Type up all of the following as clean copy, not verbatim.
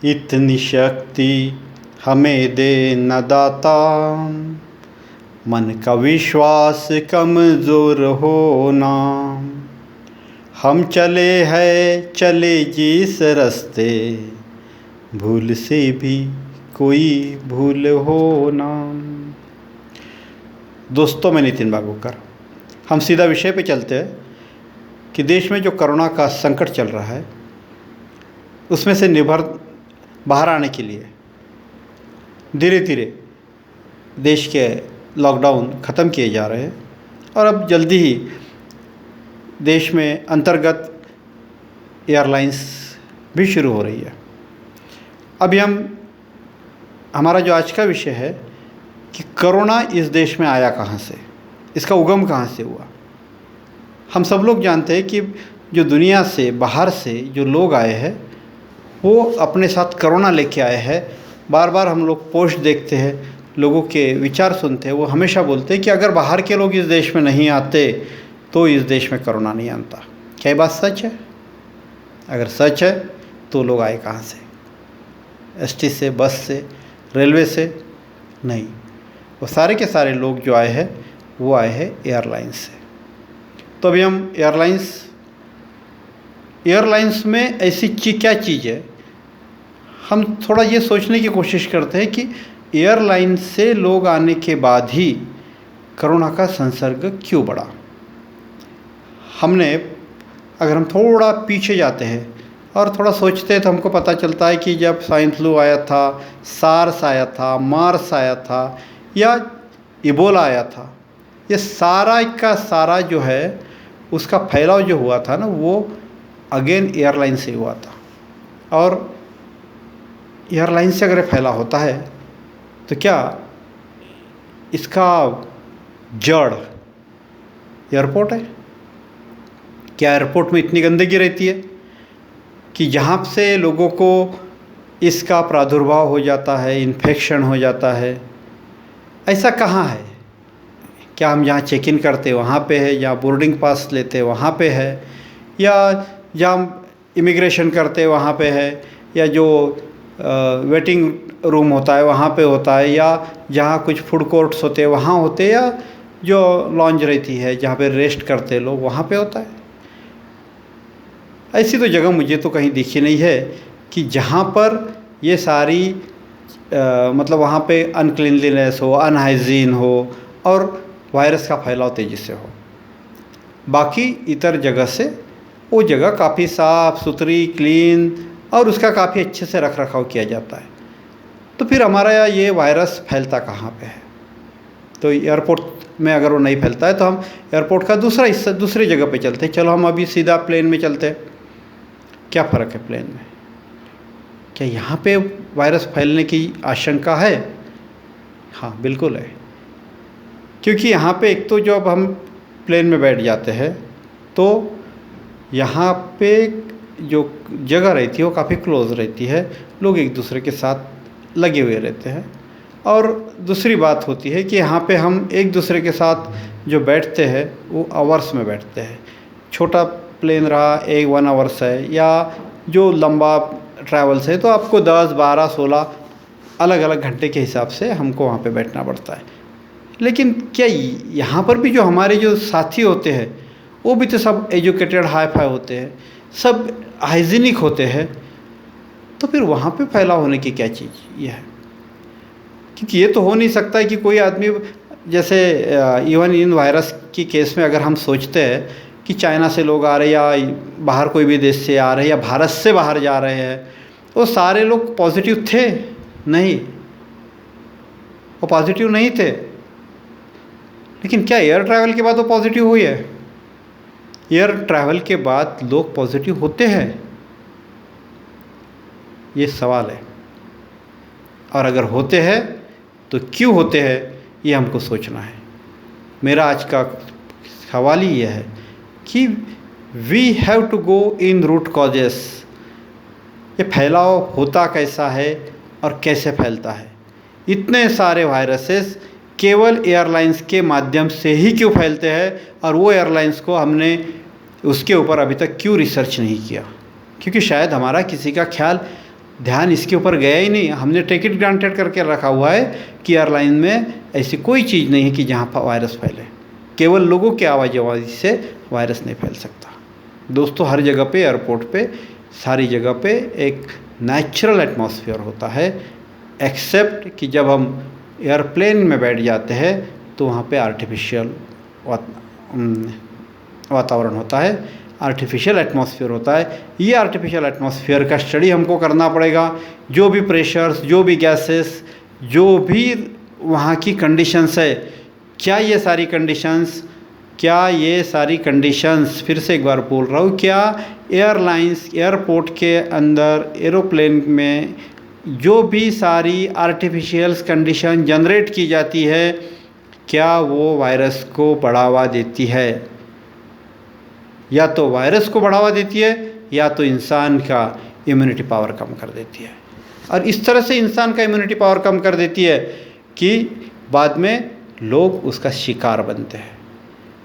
इतनी शक्ति हमें दे न दाता, मन का विश्वास कमज़ोर होना। हम चले हैं चले जिस रास्ते, भूल से भी कोई भूल होना। दोस्तों, मैं नितिन बागुकर। हम सीधा विषय पे चलते हैं कि देश में जो कोरोना का संकट चल रहा है उसमें से बाहर आने के लिए धीरे धीरे देश के लॉकडाउन ख़त्म किए जा रहे हैं और अब जल्दी ही देश में अंतर्गत एयरलाइंस भी शुरू हो रही है। अभी हमारा जो आज का विषय है कि कोरोना इस देश में आया कहाँ से, इसका उगम कहाँ से हुआ। हम सब लोग जानते हैं कि जो दुनिया से बाहर से जो लोग आए हैं वो अपने साथ कोरोना लेके आए हैं। बार बार हम लोग पोस्ट देखते हैं, लोगों के विचार सुनते हैं। वो हमेशा बोलते हैं कि अगर बाहर के लोग इस देश में नहीं आते तो इस देश में कोरोना नहीं आता। क्या ये बात सच है? अगर सच है तो लोग आए कहाँ से? एसटी से, बस से, रेलवे से? नहीं, वो सारे के सारे लोग जो आए हैं वो आए हैं एयरलाइंस से। तो अभी हम एयरलाइंस में ऐसी क्या चीज़ है, हम थोड़ा ये सोचने की कोशिश करते हैं कि एयरलाइन से लोग आने के बाद ही कोरोना का संसर्ग क्यों बढ़ा। अगर हम थोड़ा पीछे जाते हैं और थोड़ा सोचते हैं तो हमको पता चलता है कि जब स्वाइन फ्लू आया था, सार्स आया था, मार्स आया था या इबोला आया था, ये सारा का सारा जो है उसका फैलाव जो हुआ था ना, वो अगेन एयरलाइन से हुआ था। और एयरलाइन से अगर फैला होता है तो क्या इसका जड़ एयरपोर्ट है? क्या एयरपोर्ट में इतनी गंदगी रहती है कि जहाँ से लोगों को इसका प्रादुर्भाव हो जाता है, इन्फेक्शन हो जाता है? ऐसा कहाँ है? क्या हम जहाँ चेक इन करते वहाँ पे है, या बोर्डिंग पास लेते वहाँ पे है, या जहाँ इमिग्रेशन करते वहाँ पे है, या जो वेटिंग रूम होता है वहाँ पे होता है, या जहाँ कुछ फूड कोर्ट्स होते हैं वहाँ होते हैं, या जो लॉन्ज रहती है जहाँ पे रेस्ट करते लोग वहाँ पे होता है? ऐसी तो जगह मुझे तो कहीं दिखी नहीं है कि जहाँ पर ये सारी मतलब वहाँ पे अनक्लीनलीनेस हो, अनहाइजीन हो और वायरस का फैलाव तेज़ी से हो। बाकी इतर जगह से वो जगह काफ़ी साफ़ सुथरी, क्लीन और उसका काफ़ी अच्छे से रख रखाव किया जाता है। तो फिर हमारा ये वायरस फैलता कहाँ पे है? तो एयरपोर्ट में अगर वो नहीं फैलता है तो हम एयरपोर्ट का दूसरा हिस्सा, दूसरी जगह पे चलते हैं। चलो हम अभी सीधा प्लेन में चलते हैं। क्या फ़र्क है प्लेन में? क्या यहाँ पे वायरस फैलने की आशंका है? हाँ, बिल्कुल है। क्योंकि यहाँ पे एक तो जब हम प्लेन में बैठ जाते हैं तो यहाँ पे जो जगह रहती है वो काफ़ी क्लोज़ रहती है, लोग एक दूसरे के साथ लगे हुए रहते हैं। और दूसरी बात होती है कि यहाँ पे हम एक दूसरे के साथ जो बैठते हैं वो आवर्स में बैठते हैं। छोटा प्लेन रहा 1 आवर्स है, या जो लंबा ट्रैवल्स है तो आपको 10, 12, 16 अलग अलग घंटे के हिसाब से हमको वहाँ पे बैठना पड़ता है। लेकिन क्या यहाँ पर भी जो हमारे जो साथी होते हैं वो भी तो सब एजुकेटेड, हाई फाई होते हैं, सब हाइजीनिक होते हैं, तो फिर वहाँ पे फैलाव होने की क्या चीज़ ये है? क्योंकि ये तो हो नहीं सकता है कि कोई आदमी, जैसे इवन इन वायरस की केस में अगर हम सोचते हैं कि चाइना से लोग आ रहे हैं या बाहर कोई भी देश से आ रहे हैं या भारत से बाहर जा रहे हैं, वो सारे लोग पॉजिटिव थे? नहीं, वो पॉजिटिव नहीं थे। लेकिन क्या एयर ट्रैवल के बाद वो पॉजिटिव हुई है? एयर ट्रैवल के बाद लोग पॉजिटिव होते हैं? ये सवाल है। और अगर होते हैं तो क्यों होते हैं, ये हमको सोचना है। मेरा आज का सवाल ही यह है कि we have to go in root causes. ये फैलाव होता कैसा है और कैसे फैलता है? इतने सारे वायरसेस केवल एयरलाइंस के माध्यम से ही क्यों फैलते हैं, और वो एयरलाइंस को हमने उसके ऊपर अभी तक क्यों रिसर्च नहीं किया? क्योंकि शायद हमारा किसी का ख्याल ध्यान इसके ऊपर गया ही नहीं। हमने टेक इट ग्रांटेड करके रखा हुआ है कि एयरलाइन में ऐसी कोई चीज़ नहीं है कि जहाँ पर वायरस फैले। केवल लोगों की आवाजाही से वायरस नहीं फैल सकता। दोस्तों, हर जगह पे, एयरपोर्ट पे, सारी जगह पे एक नेचुरल एटमॉस्फेयर होता है, एक्सेप्ट कि जब हम एयरप्लेन में बैठ जाते हैं तो वहाँ पे आर्टिफिशियल वातावरण होता है, आर्टिफिशियल एटमॉस्फेयर होता है। ये आर्टिफिशियल एटमॉस्फेयर का स्टडी हमको करना पड़ेगा। जो भी प्रेशर्स, जो भी गैसेस, जो भी वहाँ की कंडीशंस है, क्या ये सारी कंडीशंस, फिर से एक बार बोल रहा हूँ, क्या एयरलाइंस, एयरपोर्ट के अंदर, एरोप्लेन में जो भी सारी आर्टिफिशियल कंडीशन जनरेट की जाती है, क्या वो वायरस को बढ़ावा देती है? या तो वायरस को बढ़ावा देती है या तो इंसान का इम्यूनिटी पावर कम कर देती है। और इस तरह से इंसान का इम्यूनिटी पावर कम कर देती है कि बाद में लोग उसका शिकार बनते हैं।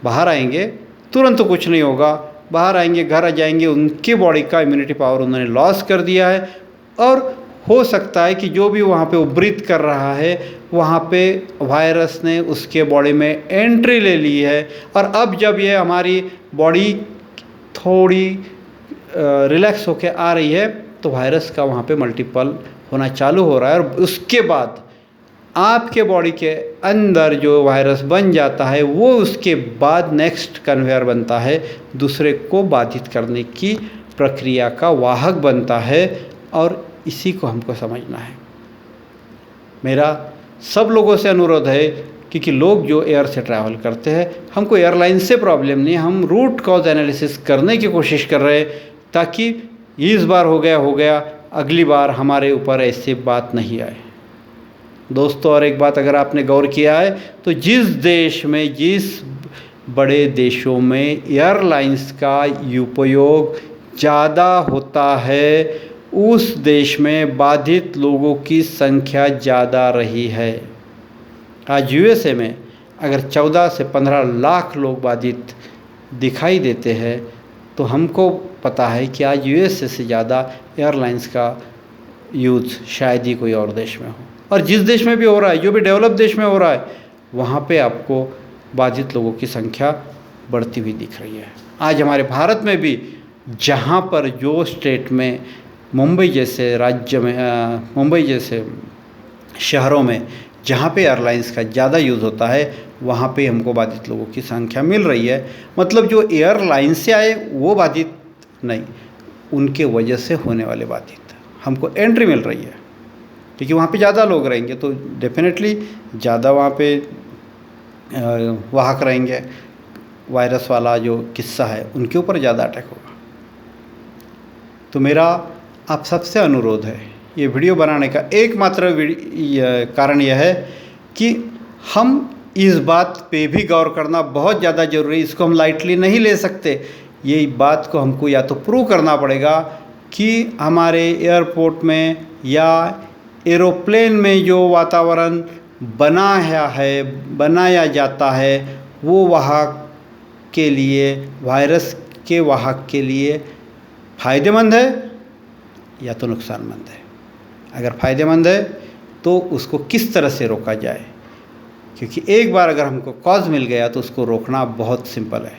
बाहर आएंगे, तुरंत तो कुछ नहीं होगा, बाहर आएंगे, घर आ जाएंगे, उनके बॉडी का इम्यूनिटी पावर उन्होंने लॉस कर दिया है। और हो सकता है कि जो भी वहाँ पे वो ब्रीथ कर रहा है, वहाँ पे वायरस ने उसके बॉडी में एंट्री ले ली है। और अब जब ये हमारी बॉडी थोड़ी रिलैक्स होके आ रही है तो वायरस का वहाँ पे मल्टीपल होना चालू हो रहा है। और उसके बाद आपके बॉडी के अंदर जो वायरस बन जाता है, वो उसके बाद नेक्स्ट कन्वेयर बनता है, दूसरे को बाधित करने की प्रक्रिया का वाहक बनता है। और इसी को हमको समझना है। मेरा सब लोगों से अनुरोध है क्योंकि लोग जो एयर से ट्रैवल करते हैं, हमको एयरलाइन से प्रॉब्लम नहीं, हम रूट कॉज एनालिसिस करने की कोशिश कर रहे हैं ताकि इस बार हो गया, अगली बार हमारे ऊपर ऐसी बात नहीं आए। दोस्तों, और एक बात अगर आपने गौर किया है तो जिस बड़े देशों में एयरलाइंस का उपयोग ज़्यादा होता है, उस देश में बाधित लोगों की संख्या ज़्यादा रही है। आज यूएसए में अगर 14 से 15 लाख लोग बाधित दिखाई देते हैं तो हमको पता है कि आज यूएसए से ज़्यादा एयरलाइंस का यूज़ शायद ही कोई और देश में हो। और जिस देश में भी हो रहा है, जो भी डेवलप देश में हो रहा है, वहाँ पे आपको बाधित लोगों की संख्या बढ़ती हुई दिख रही है। आज हमारे भारत में भी जहाँ पर जो स्टेट में मुंबई जैसे राज्य में, मुंबई जैसे शहरों में जहाँ पे एयरलाइंस का ज़्यादा यूज़ होता है, वहाँ पे हमको बाधित लोगों की संख्या मिल रही है। मतलब जो एयरलाइन से आए वो बाधित नहीं, उनके वजह से होने वाले बाधित हमको एंट्री मिल रही है। क्योंकि वहाँ पे ज़्यादा लोग रहेंगे तो डेफिनेटली ज़्यादा वहाँ पे वाहक रहेंगे, वायरस वाला जो किस्सा है उनके ऊपर ज़्यादा अटैक होगा। तो मेरा आप सबसे अनुरोध है, ये वीडियो बनाने का एकमात्र कारण यह है कि हम इस बात पे भी गौर करना बहुत ज़्यादा ज़रूरी है। इसको हम लाइटली नहीं ले सकते। ये बात को हमको या तो प्रूव करना पड़ेगा कि हमारे एयरपोर्ट में या एरोप्लेन में जो वातावरण बनाया जाता है वो वाहक के लिए, वायरस के वाहक के लिए फ़ायदेमंद है या तो नुकसानमंद है। अगर फ़ायदेमंद है तो उसको किस तरह से रोका जाए, क्योंकि एक बार अगर हमको कॉज मिल गया तो उसको रोकना बहुत सिंपल है।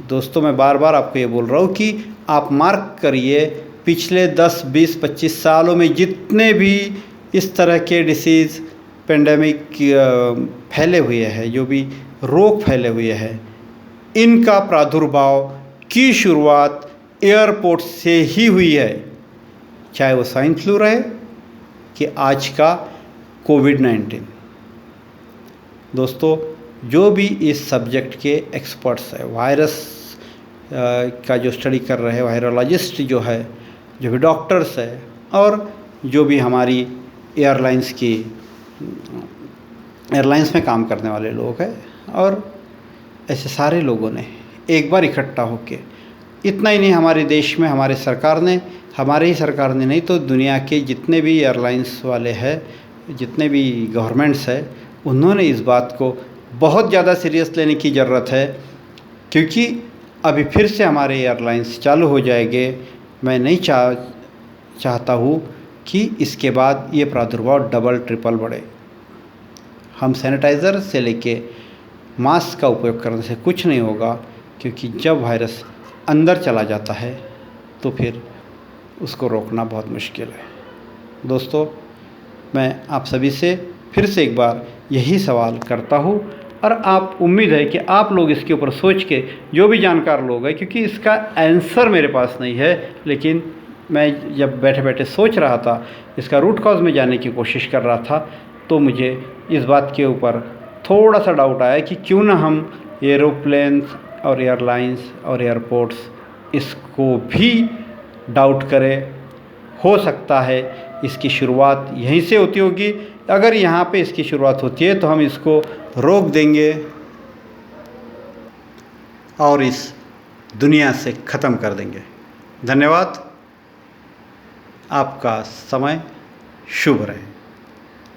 दोस्तों, मैं बार बार आपको ये बोल रहा हूँ कि आप मार्क करिए, पिछले 10, 20, 25 सालों में जितने भी इस तरह के डिसीज़ पेंडेमिक फैले हुए हैं, जो भी रोग फैले हुए हैं, इनका प्रादुर्भाव की शुरुआत एयरपोर्ट से ही हुई है। चाहे वो स्वाइन फ्लू रहे कि आज का कोविड-19। दोस्तों, जो भी इस सब्जेक्ट के एक्सपर्ट्स हैं, वायरस का जो स्टडी कर रहे हैं, वायरोलॉजिस्ट जो है, जो भी डॉक्टर्स हैं, और जो भी हमारी एयरलाइंस में काम करने वाले लोग हैं, और ऐसे सारे लोगों ने एक बार इकट्ठा होके, इतना ही नहीं, हमारे देश में हमारे ही सरकार ने नहीं तो दुनिया के जितने भी एयरलाइंस वाले हैं, जितने भी गवर्नमेंट्स हैं, उन्होंने इस बात को बहुत ज़्यादा सीरियस लेने की ज़रूरत है। क्योंकि अभी फिर से हमारे एयरलाइंस चालू हो जाएंगे। मैं नहीं चाहता हूँ कि इसके बाद ये प्रादुर्भाव डबल ट्रिपल बढ़े। हम सैनिटाइज़र से लेके मास्क का उपयोग करने से कुछ नहीं होगा, क्योंकि जब वायरस अंदर चला जाता है तो फिर उसको रोकना बहुत मुश्किल है। दोस्तों, मैं आप सभी से फिर से एक बार यही सवाल करता हूँ, और आप उम्मीद है कि आप लोग इसके ऊपर सोच के, जो भी जानकार लोग हैं, क्योंकि इसका आंसर मेरे पास नहीं है, लेकिन मैं जब बैठे बैठे सोच रहा था, इसका रूट कॉज में जाने की कोशिश कर रहा था, तो मुझे इस बात के ऊपर थोड़ा सा डाउट आया कि क्यों ना हम एरोप्लेन्स और एयरलाइंस और एयरपोर्ट्स इसको भी डाउट करें। हो सकता है इसकी शुरुआत यहीं से होती होगी। अगर यहाँ पे इसकी शुरुआत होती है तो हम इसको रोक देंगे और इस दुनिया से ख़त्म कर देंगे। धन्यवाद। आपका समय शुभ रहे।